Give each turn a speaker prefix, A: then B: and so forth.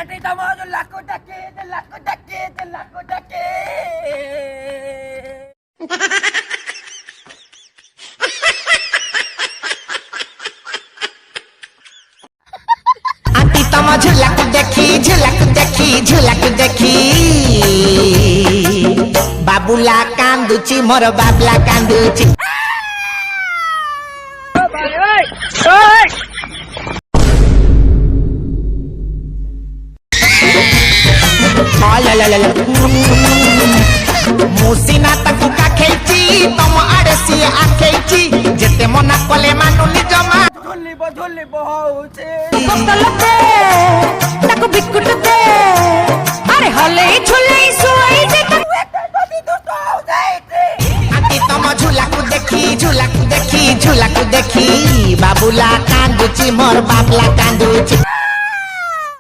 A: आटी तमाम लाखों टके लाखों टके लाखों टके
B: आटी तम झुलक देखी झुलक देखी बाबुला कांदुची मोर बाबला कांदुची मुसीना तकु का खेची तम आड़सी आखेची जेते मना कले मानुली जमा
A: धुल्ली होउछे
C: कतलते ताको बिकुट दे अरे हले झुले सोई जे
A: कति दुष्ट हो जाइते
B: आटी तम झुलाकु देखी बाबुला कांदुची मोर बाबा